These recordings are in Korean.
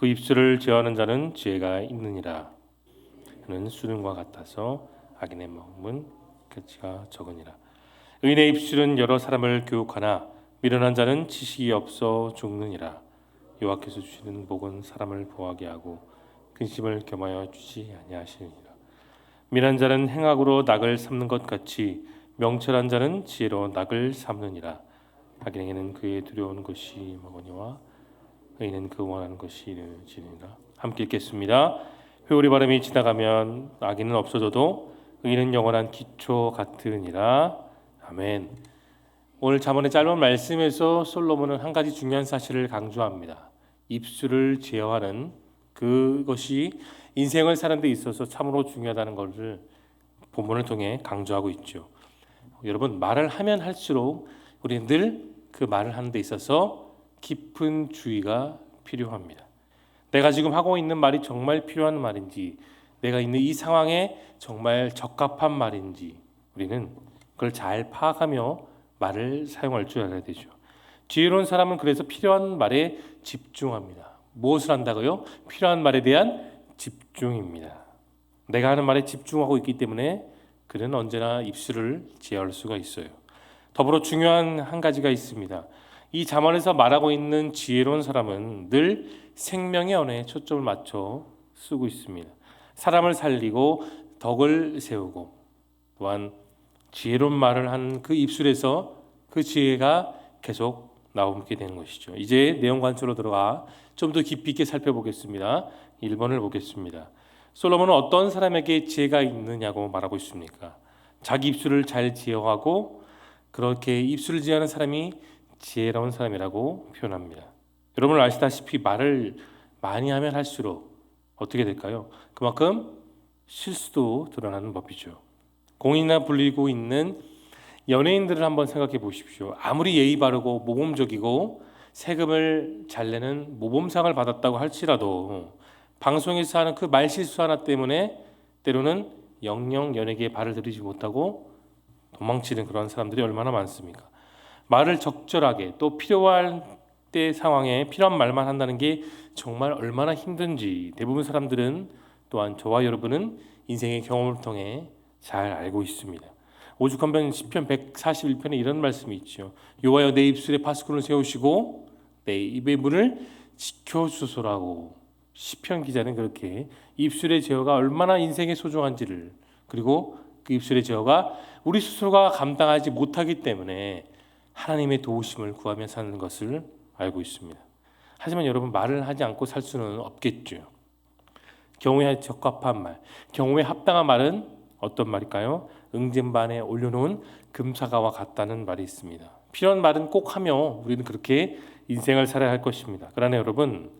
그 입술을 제어하는 자는 지혜가 있느니라. 그는 수능과 같아서 악인의 마음은 끝이가 적으니라. 의인의 입술은 여러 사람을 교육하나 미련한 자는 지식이 없어 죽느니라. 여호와께서 주시는 복은 사람을 보호하게 하고 근심을 겸하여 주지 아니하시느니라. 미련한 자는 행악으로 낙을 삼는 것 같이 명철한 자는 지혜로 낙을 삼느니라. 악인에게는 그의 두려운 것이 먹으니와 의인은 그 원하는 것이 이루어지니라. 함께 읽겠습니다. 회오리 바람이 지나가면 악인은 없어져도 의인은 영원한 기초 같으니라. 아멘. 오늘 잠언의 짧은 말씀에서 솔로몬은 한 가지 중요한 사실을 강조합니다. 입술을 제어하는 그것이 인생을 사는 데 있어서 참으로 중요하다는 것을 본문을 통해 강조하고 있죠. 여러분, 말을 하면 할수록 우리는 늘 그 말을 하는 데 있어서 깊은 주의가 필요합니다. 내가 지금 하고 있는 말이 정말 필요한 말인지, 내가 있는 이 상황에 정말 적합한 말인지 우리는 그걸 잘 파악하며 말을 사용할 줄 알아야 되죠. 지혜로운 사람은 그래서 필요한 말에 집중합니다. 무엇을 한다고요? 필요한 말에 대한 집중입니다. 내가 하는 말에 집중하고 있기 때문에 그는 언제나 입술을 제어할 수가 있어요. 더불어 중요한 한 가지가 있습니다. 이 잠언에서 말하고 있는 지혜로운 사람은 늘 생명의 언어에 초점을 맞춰 쓰고 있습니다. 사람을 살리고 덕을 세우고 또한 지혜로운 말을 한 그 입술에서 그 지혜가 계속 나오게 되는 것이죠. 이제 내용 관점으로 들어가 좀 더 깊이 있게 살펴보겠습니다. 1번을 보겠습니다. 솔로몬은 어떤 사람에게 지혜가 있느냐고 말하고 있습니까? 자기 입술을 잘 제어하고 그렇게 입술을 제어하는 사람이 지혜로운 사람이라고 표현합니다. 여러분 아시다시피 말을 많이 하면 할수록 어떻게 될까요? 그만큼 실수도 드러나는 법이죠. 공인이나 불리고 있는 연예인들을 한번 생각해 보십시오. 아무리 예의 바르고 모범적이고 세금을 잘 내는 모범상을 받았다고 할지라도 방송에서 하는 그 말실수 하나 때문에 때로는 영영 연예계에 발을 들이지 못하고 도망치는 그런 사람들이 얼마나 많습니까? 말을 적절하게 또 필요할 때 상황에 필요한 말만 한다는 게 정말 얼마나 힘든지 대부분 사람들은 또한 저와 여러분은 인생의 경험을 통해 잘 알고 있습니다. 오죽하면 시편 141편에 이런 말씀이 있죠. 여호와여 내 입술에 파수꾼을 세우시고 내 입의 문을 지켜주소서라고. 시편 기자는 그렇게 입술의 제어가 얼마나 인생에 소중한지를, 그리고 그 입술의 제어가 우리 스스로가 감당하지 못하기 때문에 하나님의 도우심을 구하며 사는 것을 알고 있습니다. 하지만 여러분, 말을 하지 않고 살 수는 없겠죠. 경우에 적합한 말, 경우에 합당한 말은 어떤 말일까요? 응징반에 올려놓은 금사과와 같다는 말이 있습니다. 필요한 말은 꼭 하며 우리는 그렇게 인생을 살아야 할 것입니다. 그러나 여러분,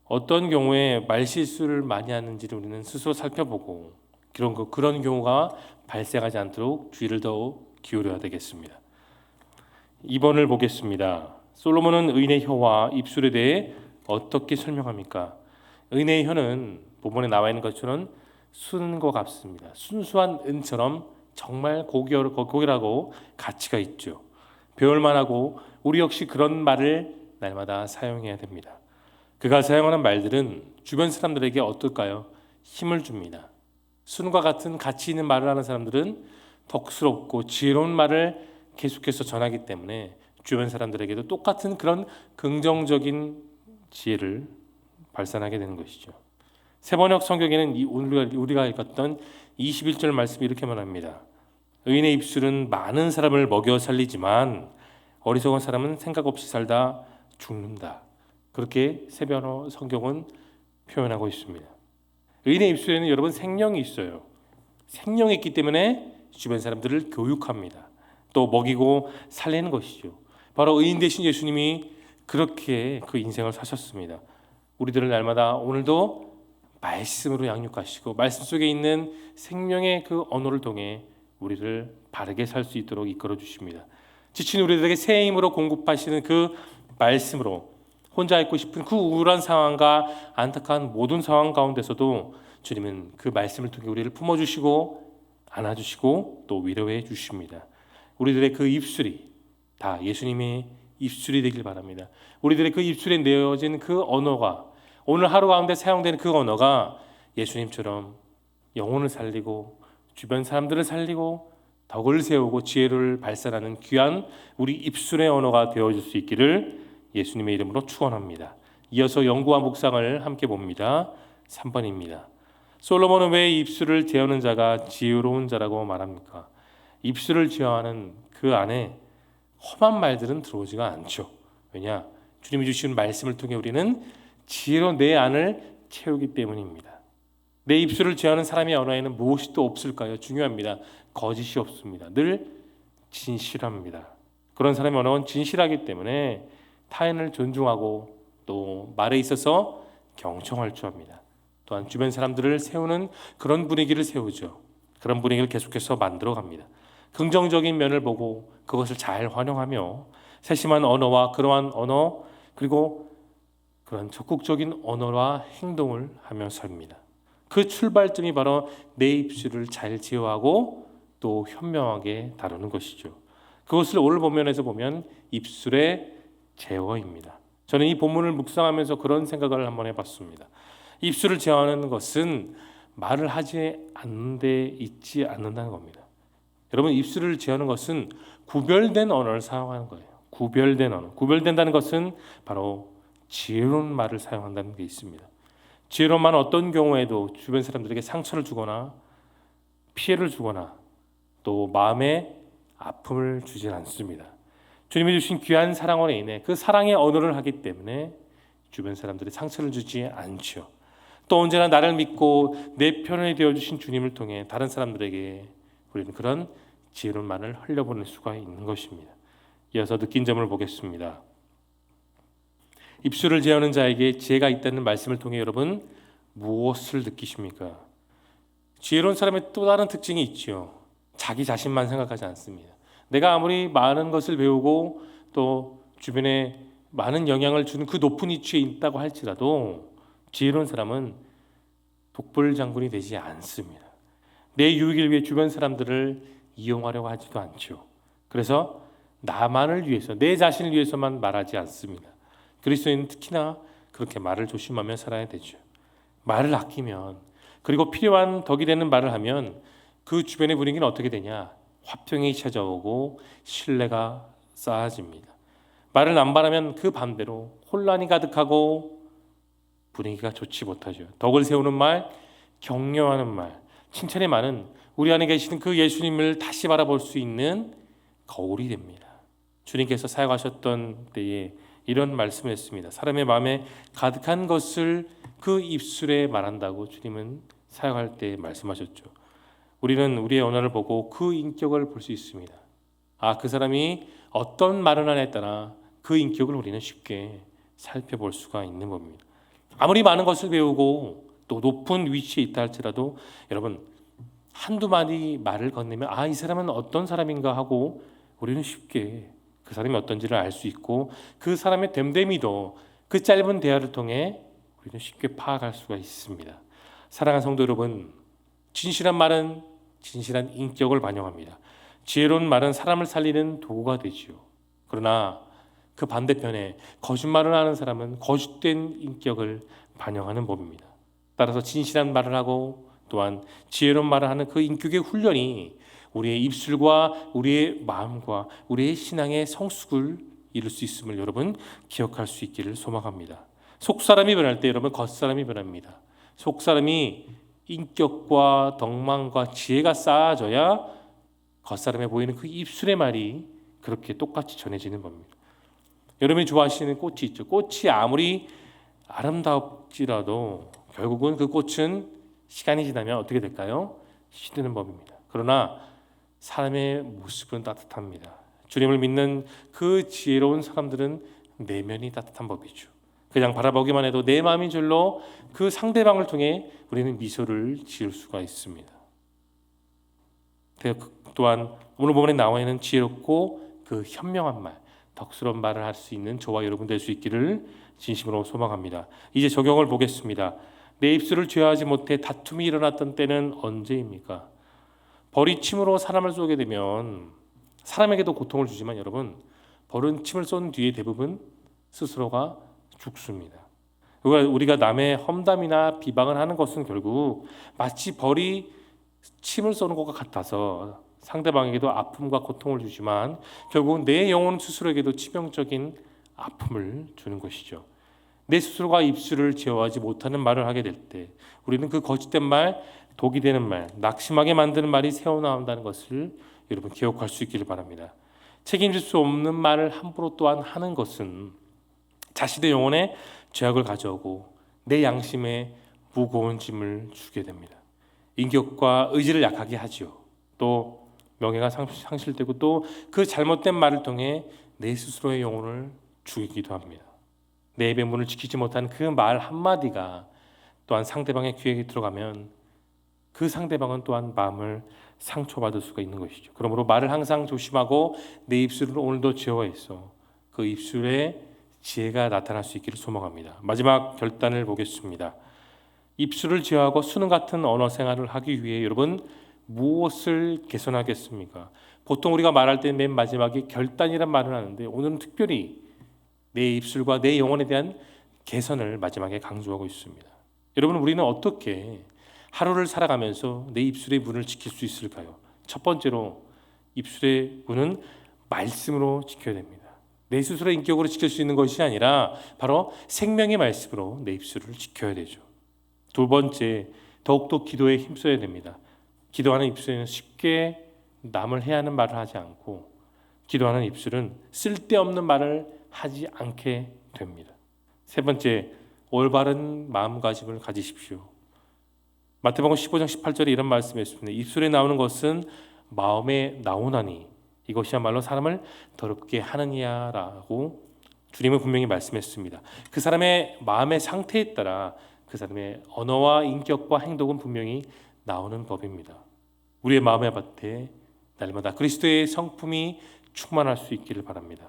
어떤 경우에 말실수를 많이 하는지를 우리는 스스로 살펴보고 그런 경우가 발생하지 않도록 주의를 더 기울여야 되겠습니다. 2번을 보겠습니다. 솔로몬은 의인의 혀와 입술에 대해 어떻게 설명합니까? 의인의 혀는 본문에 나와 있는 것처럼 순과 같습니다. 순수한 은처럼 정말 고결하고 가치가 있죠. 배울 만하고 우리 역시 그런 말을 날마다 사용해야 됩니다. 그가 사용하는 말들은 주변 사람들에게 어떨까요? 힘을 줍니다. 순과 같은 가치 있는 말을 하는 사람들은 덕스럽고 지혜로운 말을 계속해서 전하기 때문에 주변 사람들에게도 똑같은 그런 긍정적인 지혜를 발산하게 되는 것이죠. 세번역 성경에는 우리가 읽었던 21절 말씀이 이렇게 말합니다. 의인의 입술은 많은 사람을 먹여 살리지만 어리석은 사람은 생각 없이 살다 죽는다. 그렇게 세번역 성경은 표현하고 있습니다. 의인의 입술에는 여러분 생명이 있어요. 생명이 있기 때문에 주변 사람들을 교육합니다. 또 먹이고 살리는 것이죠. 바로 의인 되신 예수님이 그렇게 그 인생을 사셨습니다. 우리들을 날마다 오늘도 말씀으로 양육하시고 말씀 속에 있는 생명의 그 언어를 통해 우리를 바르게 살 수 있도록 이끌어 주십니다. 지친 우리들에게 새 힘으로 공급하시는 그 말씀으로 혼자 있고 싶은 그 우울한 상황과 안타까운 모든 상황 가운데서도 주님은 그 말씀을 통해 우리를 품어주시고 안아주시고 또 위로해 주십니다. 우리들의 그 입술이 다 예수님의 입술이 되길 바랍니다. 우리들의 그 입술에 내어진 그 언어가 오늘 하루 가운데 사용되는 그 언어가 예수님처럼 영혼을 살리고 주변 사람들을 살리고 덕을 세우고 지혜를 발산하는 귀한 우리 입술의 언어가 되어줄 수 있기를 예수님의 이름으로 축원합니다. 이어서 연구와 묵상을 함께 봅니다. 3번입니다. 솔로몬은 왜 입술을 제어하는 자가 지혜로운 자라고 말합니까? 입술을 제어하는 그 안에 험한 말들은 들어오지가 않죠. 왜냐? 주님이 주신 말씀을 통해 우리는 지혜로 내 안을 채우기 때문입니다. 내 입술을 제어하는 사람의 언어에는 무엇이 또 없을까요? 중요합니다. 거짓이 없습니다. 늘 진실합니다. 그런 사람의 언어는 진실하기 때문에 타인을 존중하고 또 말에 있어서 경청할 줄 압니다. 또한 주변 사람들을 세우는 그런 분위기를 세우죠. 그런 분위기를 계속해서 만들어갑니다. 긍정적인 면을 보고 그것을 잘 활용하며 세심한 언어와 그러한 언어 그리고 그런 적극적인 언어와 행동을 하며 삽니다. 그 출발점이 바로 내 입술을 잘 제어하고 또 현명하게 다루는 것이죠. 그것을 오늘 본문에서 보면 입술의 제어입니다. 저는 이 본문을 묵상하면서 그런 생각을 한번 해봤습니다. 입술을 제어하는 것은 말을 하지 않는 데 있지 않는다는 겁니다. 여러분, 입술을 제어하는 것은 구별된 언어를 사용하는 거예요. 구별된 언어. 구별된다는 것은 바로 지혜로운 말을 사용한다는 게 있습니다. 지혜로운 말은 어떤 경우에도 주변 사람들에게 상처를 주거나 피해를 주거나 또 마음에 아픔을 주진 않습니다. 주님이 주신 귀한 사랑 안에 인해 그 사랑의 언어를 하기 때문에 주변 사람들이 상처를 주지 않죠. 또 언제나 나를 믿고 내 편이 되어주신 주님을 통해 다른 사람들에게 우리는 그런 지혜로운 말을 흘려보낼 수가 있는 것입니다. 이어서 느낀 점을 보겠습니다. 입술을 제어하는 자에게 지혜가 있다는 말씀을 통해 여러분 무엇을 느끼십니까? 지혜로운 사람의 또 다른 특징이 있죠. 자기 자신만 생각하지 않습니다. 내가 아무리 많은 것을 배우고 또 주변에 많은 영향을 주는 그 높은 위치에 있다고 할지라도 지혜로운 사람은 독불장군이 되지 않습니다. 내 유익을 위해 주변 사람들을 이용하려고 하지도 않죠. 그래서 나만을 위해서 내 자신을 위해서만 말하지 않습니다. 그리스도인은 특히나 그렇게 말을 조심하며 살아야 되죠. 말을 아끼면 그리고 필요한 덕이 되는 말을 하면 그 주변의 분위기는 어떻게 되냐? 화평이 찾아오고 신뢰가 쌓아집니다. 말을 남발하면 그 반대로 혼란이 가득하고 분위기가 좋지 못하죠. 덕을 세우는 말, 격려하는 말, 칭찬의 말은 우리 안에 계시는 그 예수님을 다시 바라볼 수 있는 거울이 됩니다. 주님께서 사역하셨던 때에 이런 말씀을 했습니다. 사람의 마음에 가득한 것을 그 입술에 말한다고 주님은 사역할 때 말씀하셨죠. 우리는 우리의 언어를 보고 그 인격을 볼 수 있습니다. 그 사람이 어떤 말을 하냐에 따라 그 인격을 우리는 쉽게 살펴볼 수가 있는 겁니다. 아무리 많은 것을 배우고 또 높은 위치에 있다 할지라도 여러분 한두 마디 말을 건네면 이 사람은 어떤 사람인가 하고 우리는 쉽게 그 사람이 어떤지를 알 수 있고 그 사람의 됨됨이도 그 짧은 대화를 통해 우리는 쉽게 파악할 수가 있습니다. 사랑하는 성도 여러분, 진실한 말은 진실한 인격을 반영합니다. 지혜로운 말은 사람을 살리는 도구가 되지요. 그러나 그 반대편에 거짓말을 하는 사람은 거짓된 인격을 반영하는 법입니다. 따라서 진실한 말을 하고 또한 지혜로운 말을 하는 그 인격의 훈련이 우리의 입술과 우리의 마음과 우리의 신앙의 성숙을 이룰 수 있음을 여러분 기억할 수 있기를 소망합니다. 속사람이 변할 때 여러분 겉사람이 변합니다. 속사람이 인격과 덕망과 지혜가 쌓아져야 겉사람에 보이는 그 입술의 말이 그렇게 똑같이 전해지는 겁니다. 여러분이 좋아하시는 꽃이 있죠. 꽃이 아무리 아름답지라도 결국은 그 꽃은 시간이 지나면 어떻게 될까요? 시드는 법입니다. 그러나 사람의 모습은 따뜻합니다. 주님을 믿는 그 지혜로운 사람들은 내면이 따뜻한 법이죠. 그냥 바라보기만 해도 내 마음이 절로 그 상대방을 통해 우리는 미소를 지을 수가 있습니다. 또한 오늘 본문에 나와 있는 지혜롭고 그 현명한 말, 덕스러운 말을 할 수 있는 저와 여러분 될 수 있기를 진심으로 소망합니다. 이제 적용을 보겠습니다. 내 입술을 죄하지 못해 다툼이 일어났던 때는 언제입니까? 벌이 침으로 사람을 쏘게 되면 사람에게도 고통을 주지만 여러분 벌은 침을 쏜 뒤에 대부분 스스로가 죽습니다. 우리가 남의 험담이나 비방을 하는 것은 결국 마치 벌이 침을 쏘는 것과 같아서 상대방에게도 아픔과 고통을 주지만 결국 내 영혼 스스로에게도 치명적인 아픔을 주는 것이죠. 내 스스로가 입술을 제어하지 못하는 말을 하게 될 때 우리는 그 거짓된 말, 독이 되는 말, 낙심하게 만드는 말이 새어나온다는 것을 여러분 기억할 수 있기를 바랍니다. 책임질 수 없는 말을 함부로 또한 하는 것은 자신의 영혼에 죄악을 가져오고 내 양심에 무거운 짐을 주게 됩니다. 인격과 의지를 약하게 하지요. 또 명예가 상실되고 또 그 잘못된 말을 통해 내 스스로의 영혼을 죽이기도 합니다. 내 입의 문을 지키지 못한 그 말 한마디가 또한 상대방의 귀에 들어가면 그 상대방은 또한 마음을 상처받을 수가 있는 것이죠. 그러므로 말을 항상 조심하고 내 입술을 오늘도 지어서 그 입술에 지혜가 나타날 수 있기를 소망합니다. 마지막 결단을 보겠습니다. 입술을 지어하고 수능 같은 언어 생활을 하기 위해 여러분 무엇을 개선하겠습니까? 보통 우리가 말할 때 맨 마지막에 결단이란 말을 하는데 오늘은 특별히 내 입술과 내 영혼에 대한 개선을 마지막에 강조하고 있습니다. 여러분 우리는 어떻게 하루를 살아가면서 내 입술의 문을 지킬 수 있을까요? 첫 번째로 입술의 문은 말씀으로 지켜야 됩니다. 내 스스로 인격으로 지킬 수 있는 것이 아니라 바로 생명의 말씀으로 내 입술을 지켜야 되죠. 두 번째, 더욱더 기도에 힘써야 됩니다. 기도하는 입술은 쉽게 남을 해하는 말을 하지 않고 기도하는 입술은 쓸데없는 말을 하지 않게 됩니다. 세 번째, 올바른 마음가짐을 가지십시오. 마태복음 15장 18절에 이런 말씀이 있습니다. 입술에 나오는 것은 마음에 나오나니 이것이야말로 사람을 더럽게 하느니라고 주님은 분명히 말씀했습니다. 그 사람의 마음의 상태에 따라 그 사람의 언어와 인격과 행동은 분명히 나오는 법입니다. 우리의 마음의 밭에 날마다 그리스도의 성품이 충만할 수 있기를 바랍니다.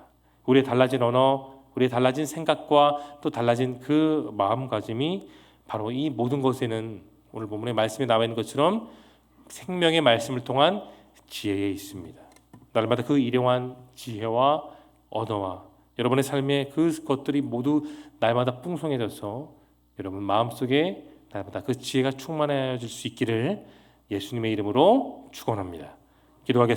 우리의 달라진 언어, 우리의 달라진 생각과 또 달라진 그 마음가짐이 바로 이 모든 것에는 오늘 본문의 말씀에 나와 있는 것처럼 생명의 말씀을 통한 지혜에 있습니다. 날마다 그 일용한 지혜와 언어와 여러분의 삶의 그 것들이 모두 날마다 풍성해져서 여러분 마음속에 날마다 그 지혜가 충만해질 수 있기를 예수님의 이름으로 축원합니다. 기도하겠습니다.